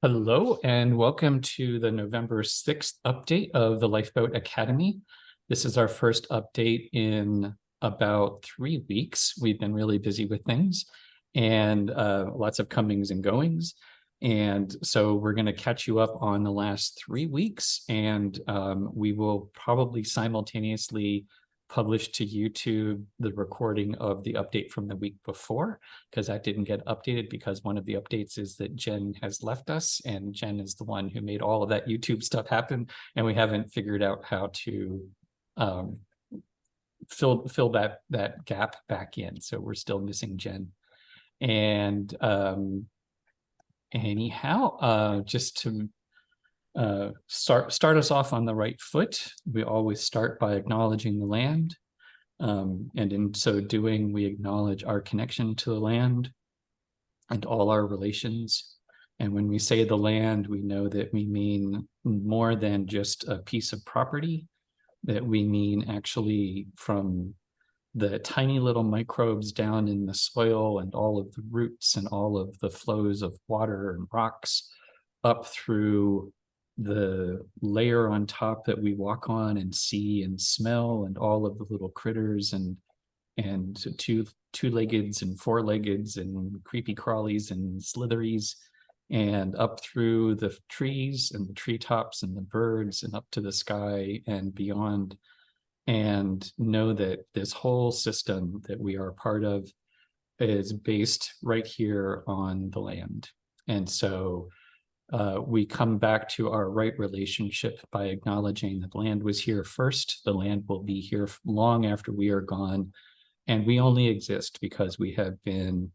Hello and welcome to the November 6th update of the Lifeboat Academy. This is our first update in about 3 weeks. We've been really busy with things and lots of comings and goings. And so we're going to catch you up on the last 3 weeks, and we will probably simultaneously publish to YouTube the recording of the update from the week before, because that didn't get updated because one of the updates is that Jen has left us, and Jen is the one who made all of that YouTube stuff happen, and we haven't figured out how to fill that gap back in. So we're still missing Jen. And anyhow, just to start us off on the right foot, we always start by acknowledging the land. And in so doing, we acknowledge our connection to the land and all our relations. And when we say the land, we know that we mean more than just a piece of property, that we mean actually from the tiny little microbes down in the soil and all of the roots and all of the flows of water and rocks up through the layer on top that we walk on and see and smell, and all of the little critters and two-leggeds and four-leggeds and creepy crawlies and slitheries, and up through the trees and the treetops and the birds and up to the sky and beyond. And know that this whole system that we are part of is based right here on the land. And so we come back to our right relationship by acknowledging that the land was here first. The land will be here long after we are gone. And we only exist because we have been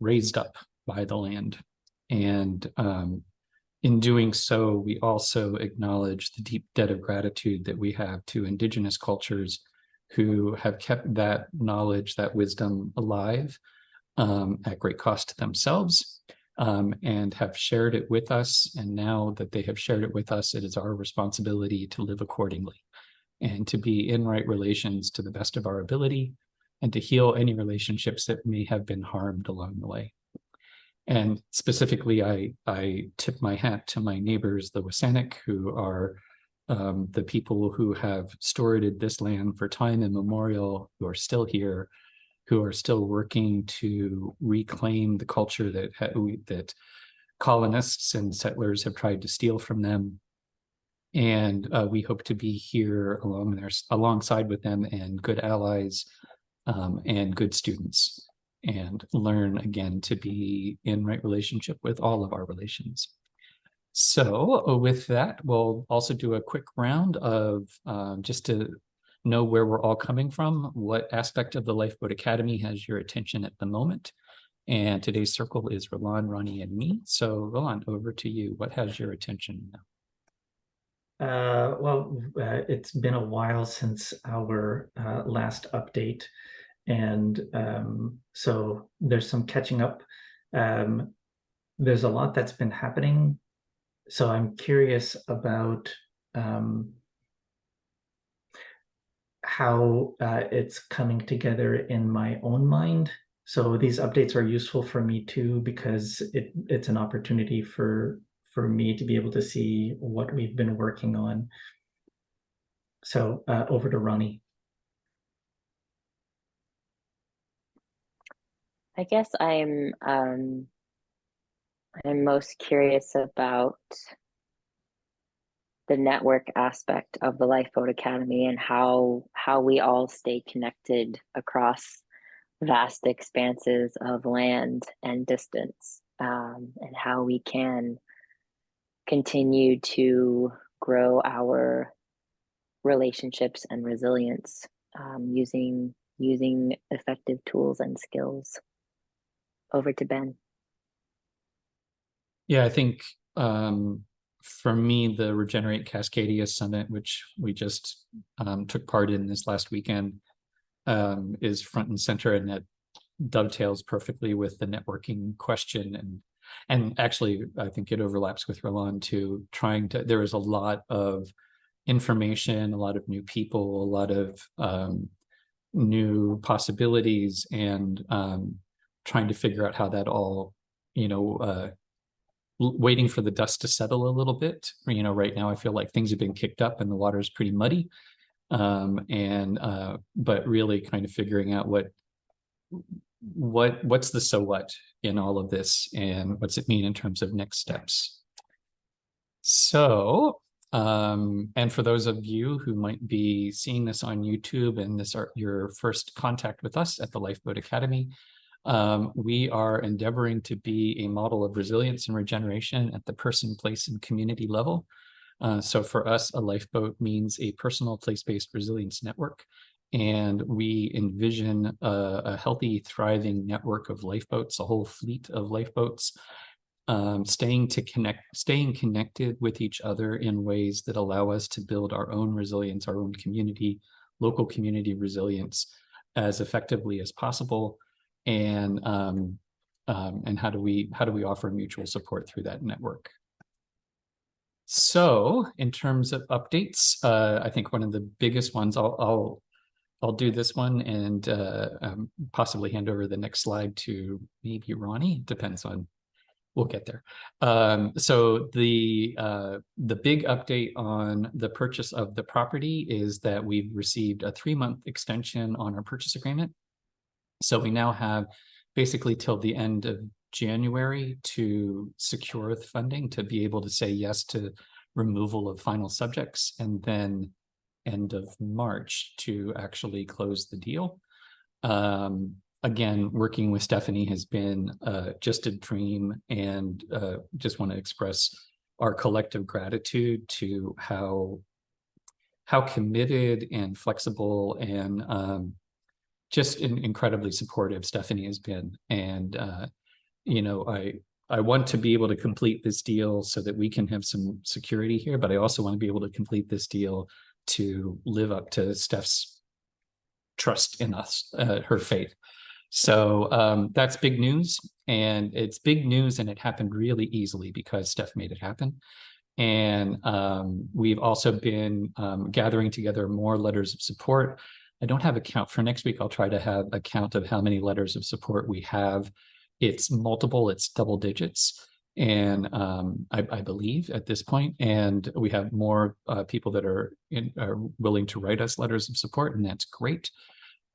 raised up by the land. And in doing so, we also acknowledge the deep debt of gratitude that we have to Indigenous cultures who have kept that knowledge, that wisdom alive at great cost to themselves. And have shared it with us. And now that they have shared it with us, it is our responsibility to live accordingly and to be in right relations to the best of our ability, and to heal any relationships that may have been harmed along the way. And specifically, I tip my hat to my neighbors, the Wasanic, who are the people who have stewarded this land for time immemorial, who are still here, who are still working to reclaim the culture that colonists and settlers have tried to steal from them. And we hope to be here alongside with them, and good allies and good students, and learn again to be in right relationship with all of our relations. So with that, we'll also do a quick round of just to know where we're all coming from, what aspect of the Lifeboat Academy has your attention at the moment. And today's circle is Roland, Ronnie, and me. So Roland, over to you. What has your attention now? It's been a while since our last update, and so there's some catching up. There's a lot that's been happening, so I'm curious about how it's coming together in my own mind. So these updates are useful for me too, because it's an opportunity for me to be able to see what we've been working on. So over to Ronnie. I guess I'm most curious about the network aspect of the Lifeboat Academy, and how we all stay connected across vast expanses of land and distance, and how we can continue to grow our relationships and resilience using effective tools and skills. Over to Ben. Yeah, I think for me, the Regenerate Cascadia Summit, which we just took part in this last weekend, is front and center, and that dovetails perfectly with the networking question. And actually, I think it overlaps with Roland too, there is a lot of information, a lot of new people, a lot of new possibilities, and trying to figure out how that all, waiting for the dust to settle a little bit. You know, right now I feel like things have been kicked up and the water is pretty muddy. But really kind of figuring out what's the so what in all of this, and what's it mean in terms of next steps. So, and for those of you who might be seeing this on YouTube and this are your first contact with us at the Lifeboat Academy, we are endeavoring to be a model of resilience and regeneration at the person, place, and community level. So for us, a lifeboat means a personal place-based resilience network. And we envision a healthy, thriving network of lifeboats, a whole fleet of lifeboats, staying connected with each other in ways that allow us to build our own resilience, our own community, local community resilience as effectively as possible. And how do we offer mutual support through that network? So in terms of updates, I think one of the biggest ones, I'll do this one and possibly hand over the next slide to maybe Ronnie. Depends on, we'll get there. So the big update on the purchase of the property is that we've received a 3-month extension on our purchase agreement. So we now have basically till the end of January to secure the funding, to be able to say yes to removal of final subjects, and then end of March to actually close the deal. Again, working with Stephanie has been just a dream, and just want to express our collective gratitude to how committed and flexible and just incredibly supportive Stephanie has been. And you know, I want to be able to complete this deal so that we can have some security here, but I also want to be able to complete this deal to live up to Steph's trust in us, her faith. So that's big news, and it's big news, and it happened really easily because Steph made it happen. And we've also been gathering together more letters of support. I don't have a count for next week. I'll try to have a count of how many letters of support we have. It's multiple, it's double digits. And I believe at this point, and we have more people that are willing to write us letters of support, and that's great.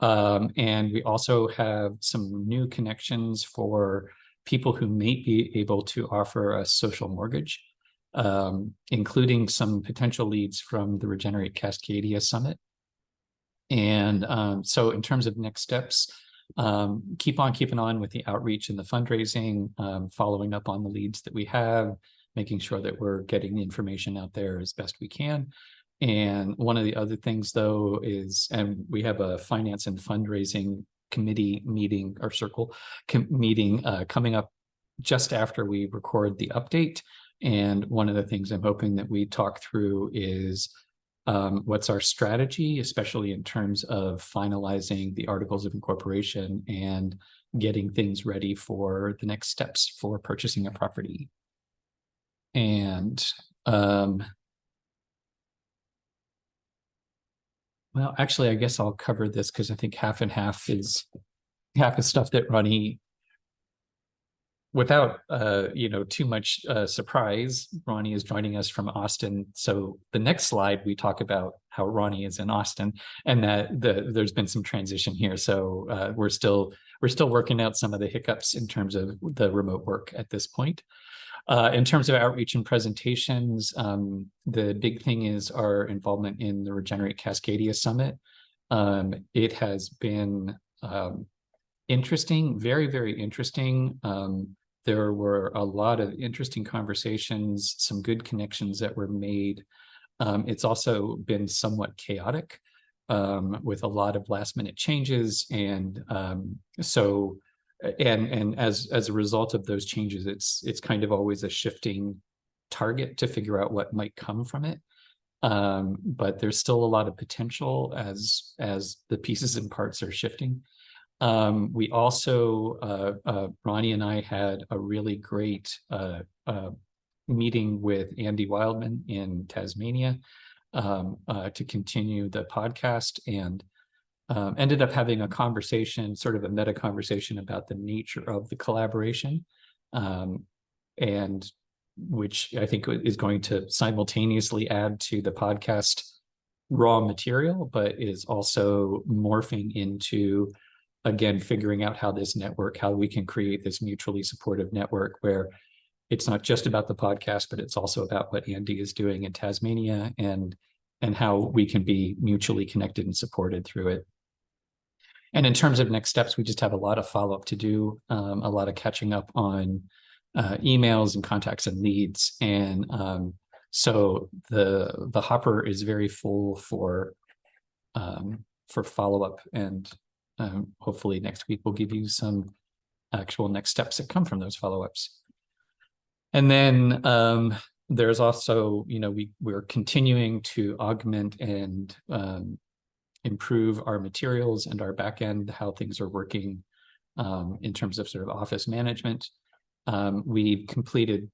And we also have some new connections for people who may be able to offer a social mortgage, including some potential leads from the Regenerate Cascadia Summit. And so in terms of next steps, keep on keeping on with the outreach and the fundraising, following up on the leads that we have, making sure that we're getting the information out there as best we can. And one of the other things, though, is, and we have a finance and fundraising committee meeting, or circle meeting coming up just after we record the update. And one of the things I'm hoping that we talk through is what's our strategy, especially in terms of finalizing the articles of incorporation and getting things ready for the next steps for purchasing a property. And well, actually, I guess I'll cover this because I think half and half is stuff that Ronnie, without you know, too much surprise, Ronnie is joining us from Austin. So the next slide, we talk about how Ronnie is in Austin, and that there's been some transition here. So we're still working out some of the hiccups in terms of the remote work at this point. In terms of outreach and presentations, the big thing is our involvement in the Regenerate Cascadia Summit. It has been interesting, very, very interesting. There were a lot of interesting conversations, some good connections that were made. It's also been somewhat chaotic with a lot of last minute changes. And so, and as a result of those changes, it's kind of always a shifting target to figure out what might come from it. But there's still a lot of potential as the pieces and parts are shifting. We also, Ronnie and I had a really great meeting with Andy Wildman in Tasmania to continue the podcast, and ended up having a conversation, sort of a meta conversation about the nature of the collaboration. And which I think is going to simultaneously add to the podcast raw material, but is also morphing into, again, figuring out how this network, how we can create this mutually supportive network where it's not just about the podcast, but it's also about what Andy is doing in Tasmania and how we can be mutually connected and supported through it. And in terms of next steps, we just have a lot of follow-up to do, a lot of catching up on emails and contacts and leads. And so the hopper is very full for follow-up, and hopefully next week we'll give you some actual next steps that come from those follow-ups. And then there's also, we're continuing to augment and improve our materials and our back end, how things are working in terms of sort of office management. We completed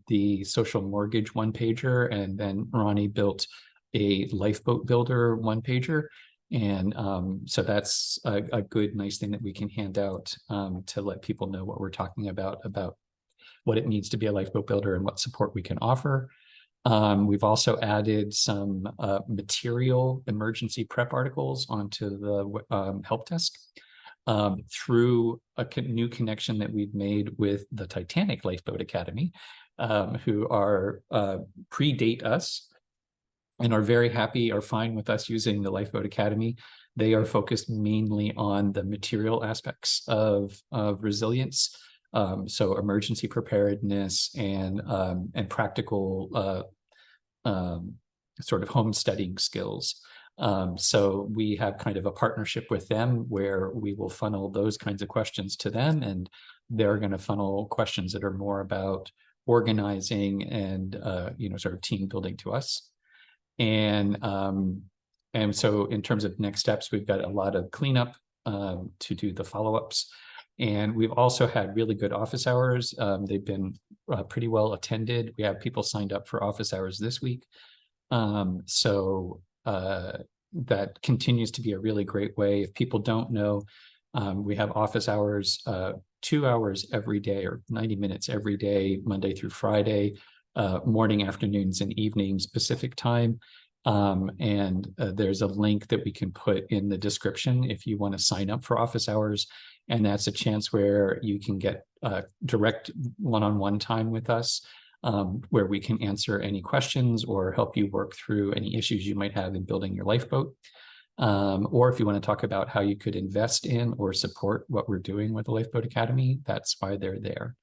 the social mortgage one-pager, and then Ronnie built a Lifeboat builder one-pager. And so that's a good, nice thing that we can hand out to let people know what we're talking about what it means to be a lifeboat builder and what support we can offer. We've also added some material emergency prep articles onto the help desk through a new connection that we've made with the Titanic Lifeboat Academy, who are predate us and are very happy, are fine with us using the Lifeboat Academy. They are focused mainly on the material aspects of resilience. So emergency preparedness and practical sort of homesteading skills. So we have kind of a partnership with them where we will funnel those kinds of questions to them, and they're going to funnel questions that are more about organizing and sort of team building to us. And so in terms of next steps, we've got a lot of cleanup to do the follow-ups. And we've also had really good office hours. They've been pretty well attended. We have people signed up for office hours this week. So that continues to be a really great way. If people don't know, we have office hours, 2 hours every day or 90 minutes every day, Monday through Friday, morning, afternoons, and evenings Pacific time. And there's a link that we can put in the description if you want to sign up for office hours. And that's a chance where you can get direct one-on-one time with us, where we can answer any questions or help you work through any issues you might have in building your lifeboat. Or if you want to talk about how you could invest in or support what we're doing with the Lifeboat Academy, that's why they're there.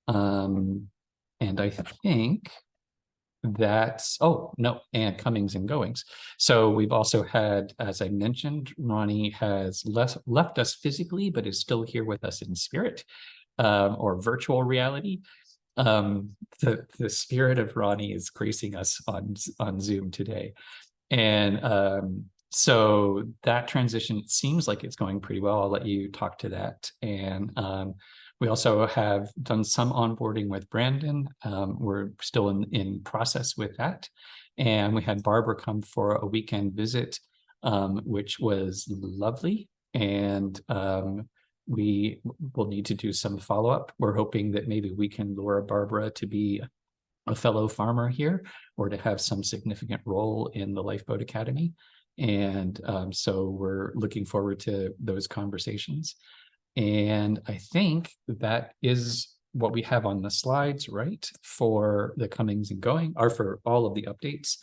And I think that's, oh, no, and comings and goings. So we've also had, as I mentioned, Ronnie has left us physically, but is still here with us in spirit, or virtual reality. The spirit of Ronnie is gracing us on Zoom today. And so that transition seems like it's going pretty well. I'll let you talk to that. And we also have done some onboarding with Brandon. We're still in process with that. And we had Barbara come for a weekend visit, which was lovely. And we will need to do some follow-up. We're hoping that maybe we can lure Barbara to be a fellow farmer here or to have some significant role in the Lifeboat Academy. And so we're looking forward to those conversations. And I think that is what we have on the slides, right, for the comings and going, or for all of the updates.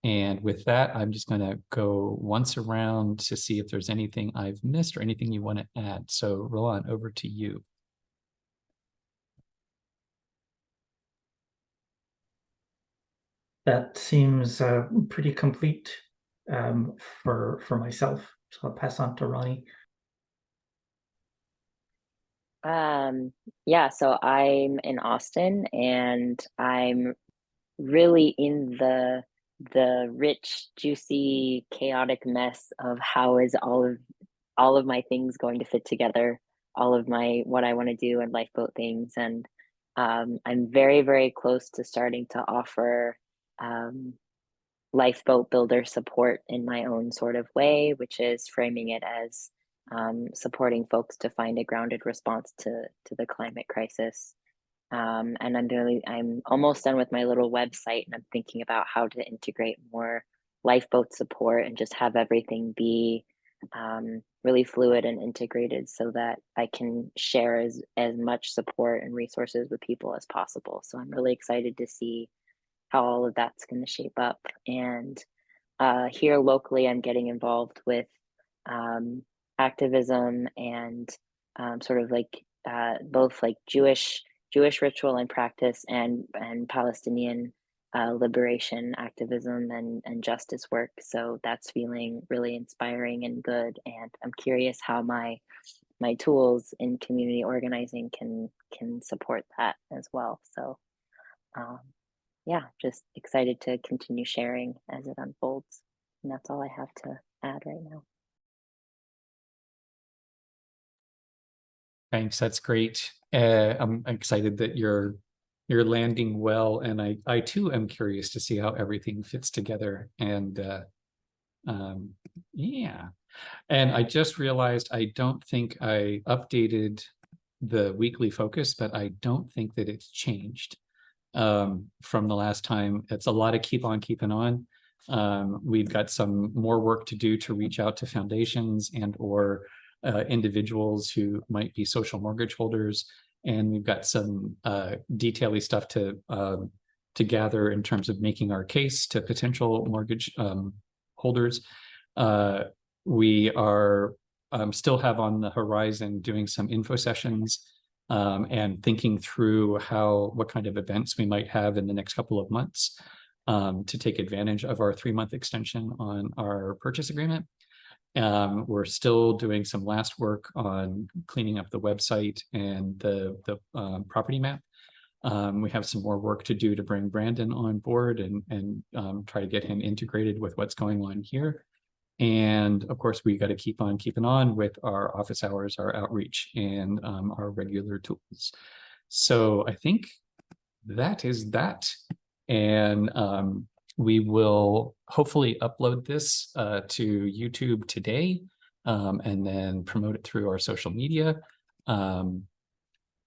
And with that, I'm just going to go once around to see if there's anything I've missed or anything you want to add. So Roland, over to you. That seems pretty complete for myself. So I'll pass on to Ronnie. Yeah, so I'm in Austin, and I'm really in the rich, juicy, chaotic mess of how is all of my things going to fit together, all of my what I want to do and lifeboat things. And I'm very, very close to starting to offer lifeboat builder support in my own sort of way, which is framing it as supporting folks to find a grounded response to the climate crisis. And I'm almost done with my little website, and I'm thinking about how to integrate more lifeboat support and just have everything be really fluid and integrated so that I can share as much support and resources with people as possible. So I'm really excited to see how all of that's going to shape up. And here locally, I'm getting involved with um, activism and sort of like both like Jewish ritual and practice and Palestinian liberation activism and justice work. So that's feeling really inspiring and good. And I'm curious how my tools in community organizing can support that as well. So um, yeah, just excited to continue sharing as it unfolds. And that's all I have to add right now. Thanks, that's great. I'm excited that you're landing well, and I too am curious to see how everything fits together. And yeah, and I just realized I don't think I updated the weekly focus, but I don't think that it's changed from the last time. It's a lot of keep on keeping on. We've got some more work to do to reach out to foundations and or individuals who might be social mortgage holders. And we've got some detail-y stuff to gather in terms of making our case to potential mortgage holders. We are still have on the horizon doing some info sessions and thinking through what kind of events we might have in the next couple of months to take advantage of our 3-month extension on our purchase agreement. We're still doing some last work on cleaning up the website and the property map. We have some more work to do to bring Brandon on board and try to get him integrated with what's going on here. And of course, we got to keep on keeping on with our office hours, our outreach, and our regular tools. So I think that is that. And we will hopefully upload this to YouTube today and then promote it through our social media. And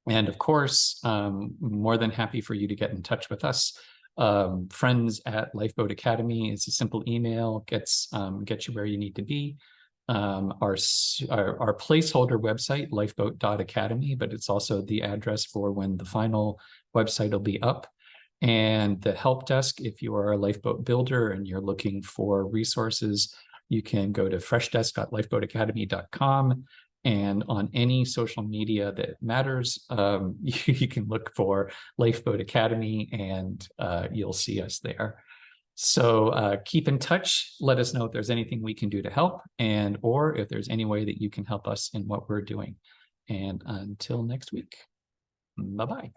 of course, more than happy for you to get in touch with us. Friends at Lifeboat Academy is a simple email, gets you where you need to be. Our placeholder website, lifeboat.academy, but it's also the address for when the final website will be up. And the help desk, if you are a lifeboat builder and you're looking for resources, you can go to freshdesk.lifeboatacademy.com. And on any social media that matters, you can look for Lifeboat Academy and you'll see us there. So keep in touch. Let us know if there's anything we can do to help and or if there's any way that you can help us in what we're doing. And until next week, bye-bye.